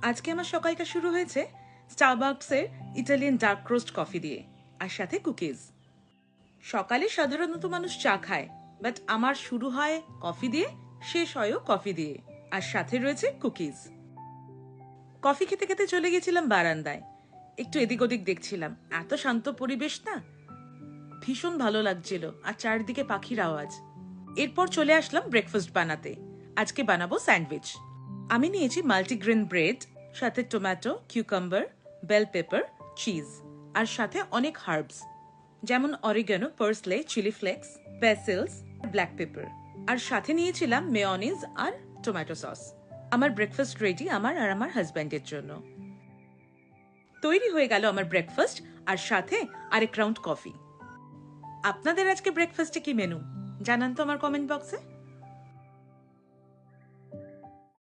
আজকে আমার সকালটা শুরু হয়েছে স্টারবাকসের ইটালিয়ান ডার্ক রোস্ট কফি দিয়ে, আর সাথে কুকিজ। সকালে সাধারণত মানুষ চা খায়, বাট আমার শুরু হয় কফি দিয়ে, শেষ হয়ও কফি দিয়ে, আর সাথে রয়েছে কুকিজ। কফি খেতে খেতে চলে গেছিলাম বারান্দায়, একটু এদিক ওদিক দেখছিলাম। এত শান্ত পরিবেশ না, ভীষণ ভালো লাগছিল, আর চারদিকে পাখির আওয়াজ। এরপর চলে আসলাম ব্রেকফাস্ট বানাতে। আজকে বানাবো স্যান্ডউইচ। আমি নিয়েছি মাল্টিগ্রেন ব্রেড, সাথে tomato, cucumber, bell pepper, cheese, আর সাথে অনেক হার্বস, যেমন oregano, parsley, chilli flakes, basils, black pepper, আর সাথে নিয়েছিলাম মেয়োনিজ আর টমেটো সস। আমার ব্রেকফাস্ট রেডি, আমার আর আমার হাজব্যান্ডের জন্য। তৈরি হয়ে গেল আমার ব্রেকফাস্ট, আর সাথে আরেক রাউন্ড কফি। আপনাদের আজকে ব্রেকফাস্টে কি মেনু জানান তো আমার কমেন্ট বক্সে।